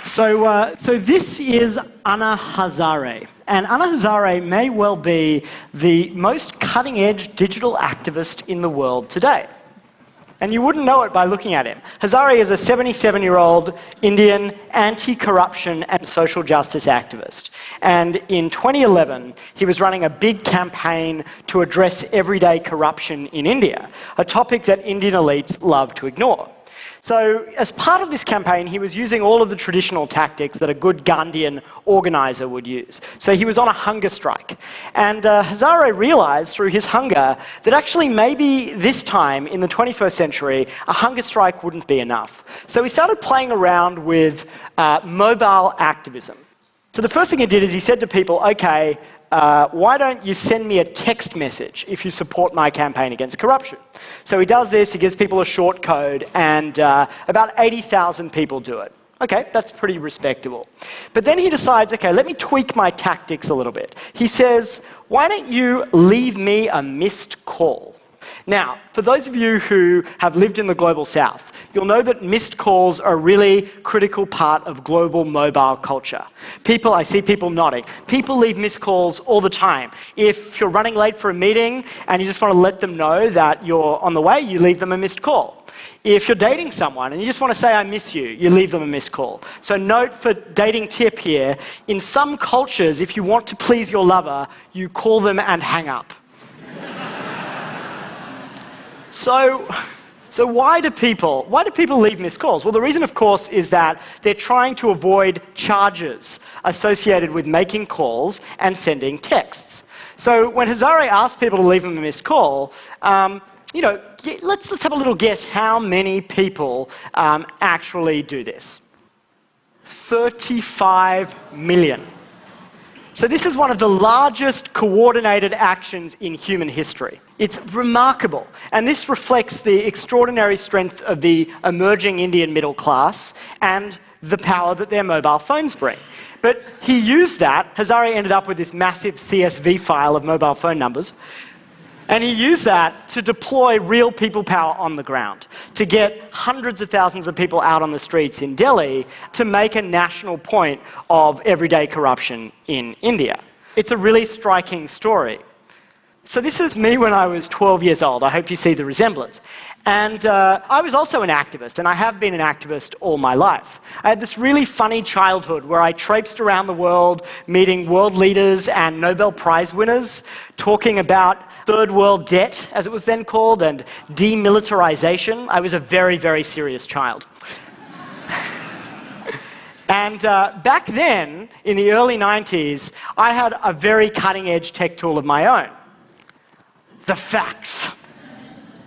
So this is Anna Hazare. And Anna Hazare may well be the most cutting-edge digital activist in the world today. And you wouldn't know it by looking at him. Hazare is a 77-year-old Indian anti-corruption and social justice activist. And in 2011, he was running a big campaign to address everyday corruption in India, a topic that Indian elites love to ignore. So as part of this campaign, he was using all of the traditional tactics that a good Gandhian organizer would use. So he was on a hunger strike. And Hazare realized through his hunger that actually maybe this time in the 21st century, a hunger strike wouldn't be enough. So he started playing around with mobile activism. So the first thing he did is he said to people, okay, why don't you send me a text message if you support my campaign against corruption? So he does this, he gives people a short code, and about 80,000 people do it. Okay, that's pretty respectable. But then he decides, okay, let me tweak my tactics a little bit. He says, why don't you leave me a missed call? Now, for those of you who have lived in the global south, you'll know that missed calls are a really critical part of global mobile culture. I see people nodding. People leave missed calls all the time. If you're running late for a meeting and you just want to let them know that you're on the way, you leave them a missed call. If you're dating someone and you just want to say, I miss you, you leave them a missed call. So note for dating tip here, in some cultures, if you want to please your lover, you call them and hang up. So why do people leave missed calls? Well, the reason, of course, is that they're trying to avoid charges associated with making calls and sending texts. So when Hazare asked people to leave him a missed call, let's have a little guess how many people actually do this. 35 million. So this is one of the largest coordinated actions in human history. It's remarkable, and this reflects the extraordinary strength of the emerging Indian middle class and the power that their mobile phones bring. But he used that. Hazare ended up with this massive CSV file of mobile phone numbers, and he used that to deploy real people power on the ground, to get hundreds of thousands of people out on the streets in Delhi to make a national point of everyday corruption in India. It's a really striking story. So this is me when I was 12 years old. I hope you see the resemblance. And I was also an activist, and I have been an activist all my life. I had this really funny childhood where I traipsed around the world meeting world leaders and Nobel Prize winners, talking about third world debt, as it was then called, and demilitarization. I was a very, very serious child. And back then, in the early 90s, I had a very cutting-edge tech tool of my own. The fax.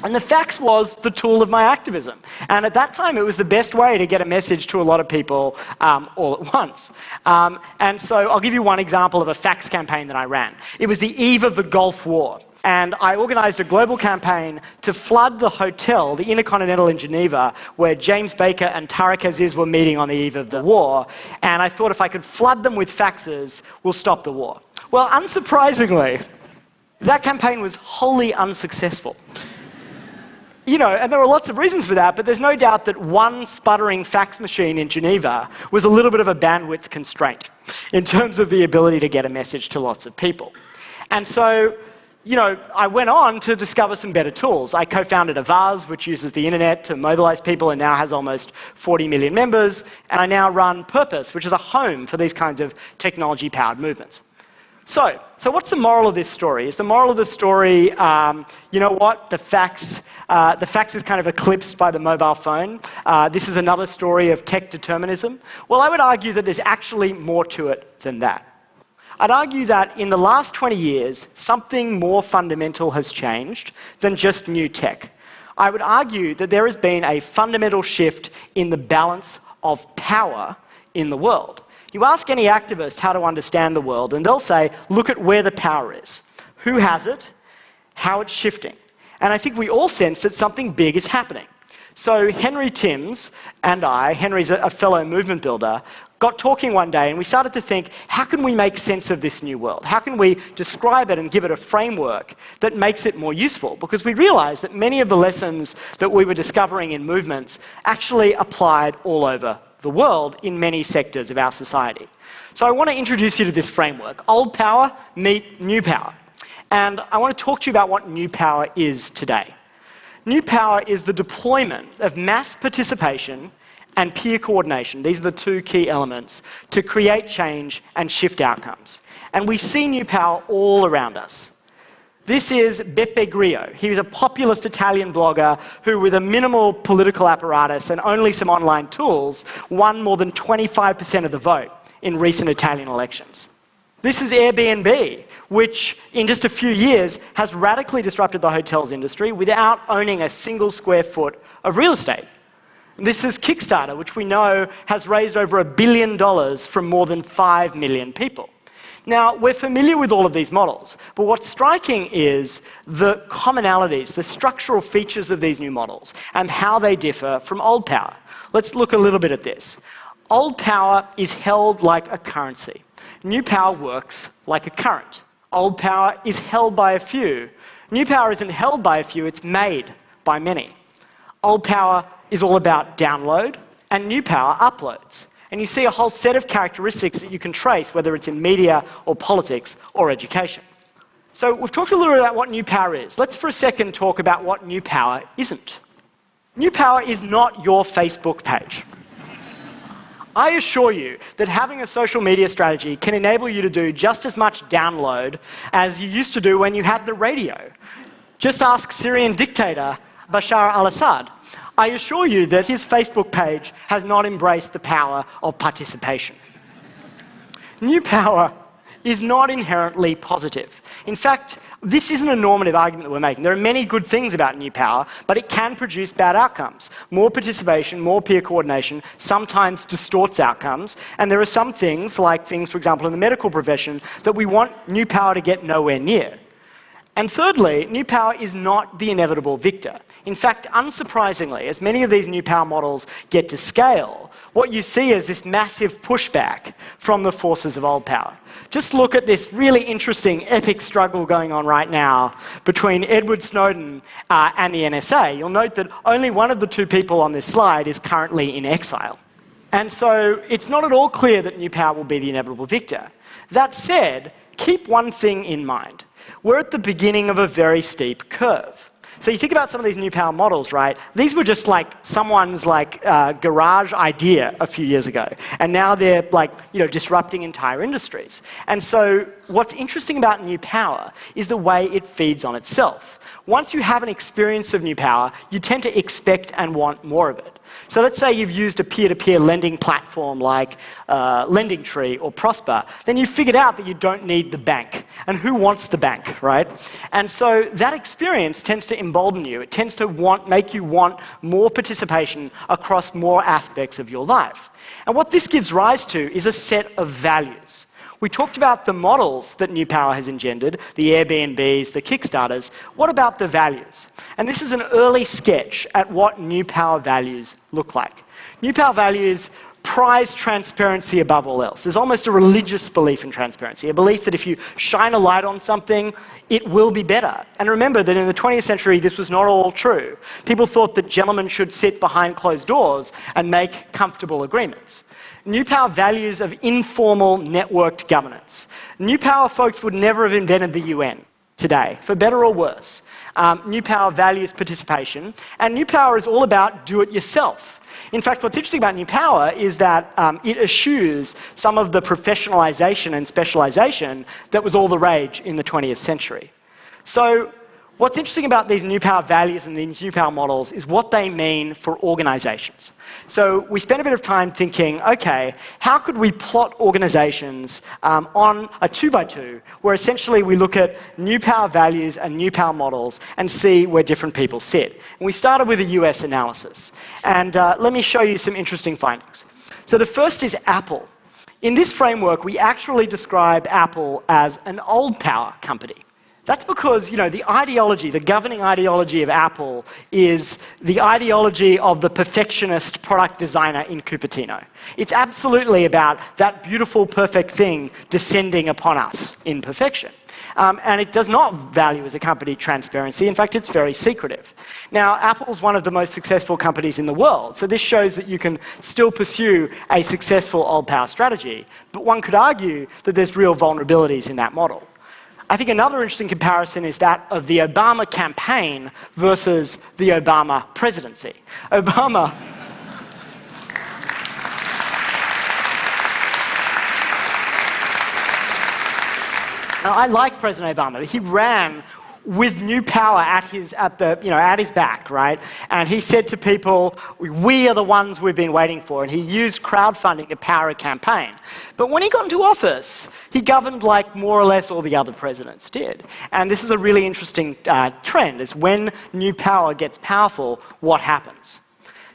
And the fax was the tool of my activism. And at that time, it was the best way to get a message to a lot of people all at once. And so I'll give you one example of a fax campaign that I ran. It was the eve of the Gulf War. And I organized a global campaign to flood the hotel, the Intercontinental in Geneva, where James Baker and Tariq Aziz were meeting on the eve of the war. And I thought if I could flood them with faxes, we'll stop the war. Well, unsurprisingly, that campaign was wholly unsuccessful. And there were lots of reasons for that, but there's no doubt that one sputtering fax machine in Geneva was a little bit of a bandwidth constraint in terms of the ability to get a message to lots of people. And so, I went on to discover some better tools. I co-founded Avaz, which uses the internet to mobilize people and now has almost 40 million members. And I now run Purpose, which is a home for these kinds of technology-powered movements. So what's the moral of this story? Is the moral of the story, you know what, the fax is kind of eclipsed by the mobile phone. This is another story of tech determinism. Well, I would argue that there's actually more to it than that. I'd argue that in the last 20 years, something more fundamental has changed than just new tech. I would argue that there has been a fundamental shift in the balance of power in the world. You ask any activist how to understand the world, and they'll say, look at where the power is, who has it, how it's shifting. And I think we all sense that something big is happening. So Henry Timms and I, Henry's a fellow movement builder, got talking one day and we started to think, how can we make sense of this new world? How can we describe it and give it a framework that makes it more useful? Because we realized that many of the lessons that we were discovering in movements actually applied all over the world in many sectors of our society. So I want to introduce you to this framework, old power meet new power. And I want to talk to you about what new power is today. New power is the deployment of mass participation and peer coordination. These are the two key elements to create change and shift outcomes. And we see new power all around us. This is Beppe Grillo. He was a populist Italian blogger who, with a minimal political apparatus and only some online tools, won more than 25% of the vote in recent Italian elections. This is Airbnb, which in just a few years has radically disrupted the hotels industry without owning a single square foot of real estate. This is Kickstarter, which we know has raised over $1 billion from more than 5 million people. Now, we're familiar with all of these models, but what's striking is the commonalities, the structural features of these new models, and how they differ from old power. Let's look a little bit at this. Old power is held like a currency. New power works like a current. Old power is held by a few. New power isn't held by a few, it's made by many. Old power is all about download, and new power uploads. And you see a whole set of characteristics that you can trace, whether it's in media or politics or education. So we've talked a little bit about what new power is. Let's for a second talk about what new power isn't. New power is not your Facebook page. I assure you that having a social media strategy can enable you to do just as much download as you used to do when you had the radio. Just ask Syrian dictator Bashar al-Assad. I assure you that his Facebook page has not embraced the power of participation. New power is not inherently positive. In fact, this isn't a normative argument that we're making. There are many good things about new power, but it can produce bad outcomes. More participation, more peer coordination sometimes distorts outcomes, and there are some things, like things, for example, in the medical profession, that we want new power to get nowhere near. And thirdly, new power is not the inevitable victor. In fact, unsurprisingly, as many of these new power models get to scale, what you see is this massive pushback from the forces of old power. Just look at this really interesting, epic struggle going on right now between Edward Snowden and the NSA. You'll note that only one of the two people on this slide is currently in exile. And so it's not at all clear that new power will be the inevitable victor. That said, keep one thing in mind. We're at the beginning of a very steep curve. So you think about some of these new power models, right? These were just like someone's garage idea a few years ago. And now they're disrupting entire industries. And so what's interesting about new power is the way it feeds on itself. Once you have an experience of new power, you tend to expect and want more of it. So let's say you've used a peer-to-peer lending platform like LendingTree or Prosper, then you've figured out that you don't need the bank. And who wants the bank, right? And so that experience tends to embolden you. It tends to make you want more participation across more aspects of your life. And what this gives rise to is a set of values. We talked about the models that new power has engendered, the Airbnbs, the Kickstarters. What about the values? And this is an early sketch at what new power values look like. New power values prize transparency above all else. There's almost a religious belief in transparency, a belief that if you shine a light on something, it will be better. And remember that in the 20th century, this was not all true. People thought that gentlemen should sit behind closed doors and make comfortable agreements. New power values of informal, networked governance. New power folks would never have invented the UN today, for better or worse. New power values participation, and new power is all about do-it-yourself. In fact, what's interesting about new power is that it eschews some of the professionalization and specialization that was all the rage in the 20th century. So what's interesting about these new power values and these new power models is what they mean for organizations. So we spent a bit of time thinking, okay, how could we plot organizations on a 2x2 where essentially we look at new power values and new power models and see where different people sit. And we started with a US analysis. And let me show you some interesting findings. So the first is Apple. In this framework, we actually describe Apple as an old power company. That's because, the ideology, the governing ideology of Apple is the ideology of the perfectionist product designer in Cupertino. It's absolutely about that beautiful, perfect thing descending upon us in perfection. And it does not value as a company transparency. In fact, it's very secretive. Now, Apple's one of the most successful companies in the world, so this shows that you can still pursue a successful old power strategy. But one could argue that there's real vulnerabilities in that model. I think another interesting comparison is that of the Obama campaign versus the Obama presidency. Obama... Now, I like President Obama. He ran with new power at his back, right? And he said to people, we are the ones we've been waiting for. And he used crowdfunding to power a campaign. But when he got into office, he governed like more or less all the other presidents did. And this is a really interesting trend, is when new power gets powerful, what happens?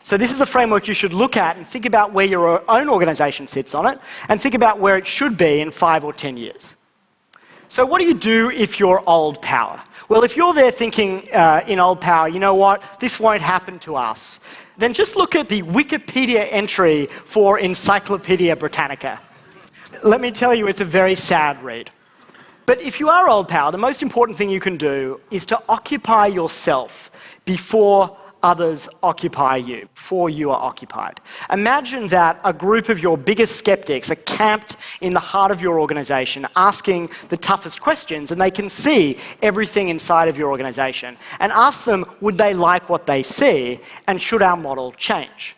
So this is a framework you should look at and think about where your own organization sits on it, and think about where it should be in 5 or 10 years. So what do you do if you're old power? Well, if you're there thinking in old power, you know what, this won't happen to us, then just look at the Wikipedia entry for Encyclopedia Britannica. Let me tell you, it's a very sad read. But if you are old power, the most important thing you can do is to occupy yourself before others occupy you, before you are occupied. Imagine that a group of your biggest skeptics are camped in the heart of your organization, asking the toughest questions, and they can see everything inside of your organization. And ask them, would they like what they see, and should our model change?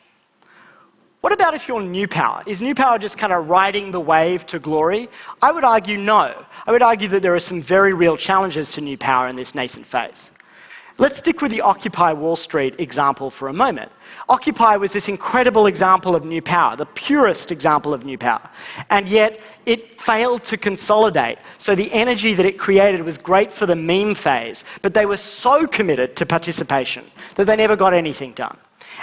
What about if you're new power? Is new power just kind of riding the wave to glory? I would argue no. I would argue that there are some very real challenges to new power in this nascent phase. Let's stick with the Occupy Wall Street example for a moment. Occupy was this incredible example of new power, the purest example of new power. And yet, it failed to consolidate. So the energy that it created was great for the meme phase, but they were so committed to participation that they never got anything done.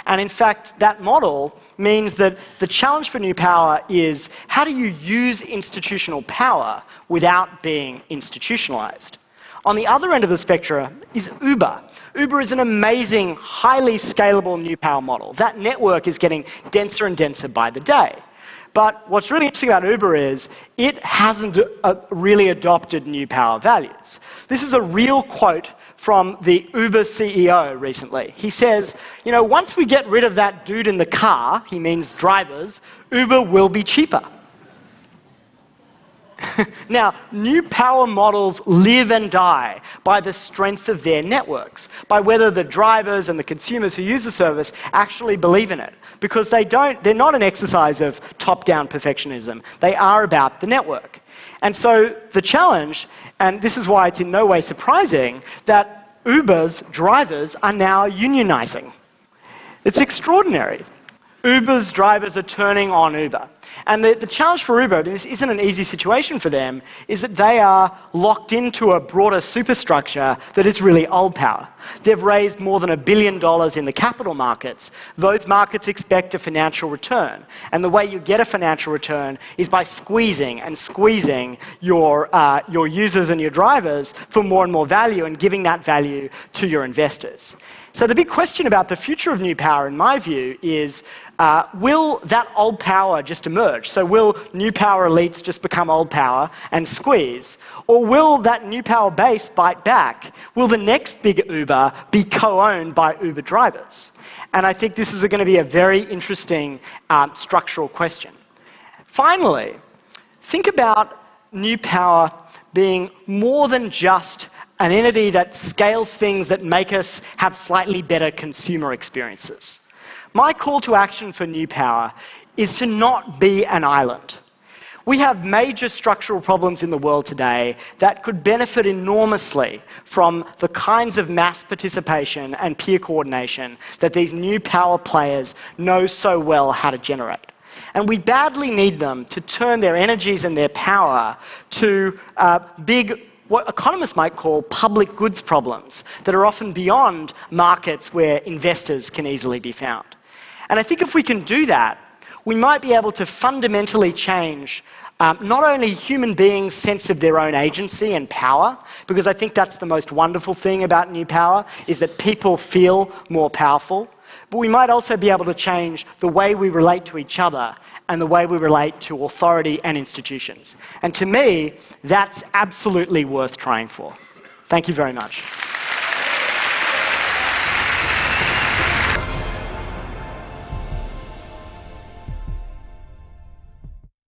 And in fact, that model means that the challenge for new power is, how do you use institutional power without being institutionalized? On the other end of the spectrum is Uber. Uber is an amazing, highly scalable new power model. That network is getting denser and denser by the day. But what's really interesting about Uber is it hasn't really adopted new power values. This is a real quote from the Uber CEO recently. He says, once we get rid of that dude in the car, he means drivers, Uber will be cheaper. Now, new power models live and die by the strength of their networks, by whether the drivers and the consumers who use the service actually believe in it. Because they're not an exercise of top-down perfectionism. They are about the network. And so the challenge, and this is why it's in no way surprising, that Uber's drivers are now unionizing. It's extraordinary. Uber's drivers are turning on Uber. And the challenge for Uber, and this isn't an easy situation for them, is that they are locked into a broader superstructure that is really old power. They've raised more than $1 billion in the capital markets. Those markets expect a financial return. And the way you get a financial return is by squeezing your users and your drivers for more and more value, and giving that value to your investors. So the big question about the future of new power, in my view, is will that old power just emerge? So will new power elites just become old power and squeeze? Or will that new power base bite back? Will the next big Uber be co-owned by Uber drivers? And I think this is going to be a very interesting structural question. Finally, think about new power being more than just an entity that scales things that make us have slightly better consumer experiences. My call to action for new power is to not be an island. We have major structural problems in the world today that could benefit enormously from the kinds of mass participation and peer coordination that these new power players know so well how to generate. And we badly need them to turn their energies and their power to big, what economists might call public goods problems that are often beyond markets where investors can easily be found. And I think if we can do that, we might be able to fundamentally change not only human beings' sense of their own agency and power, because I think that's the most wonderful thing about new power, is that people feel more powerful, but we might also be able to change the way we relate to each other and the way we relate to authority and institutions. And to me, that's absolutely worth trying for. Thank you very much.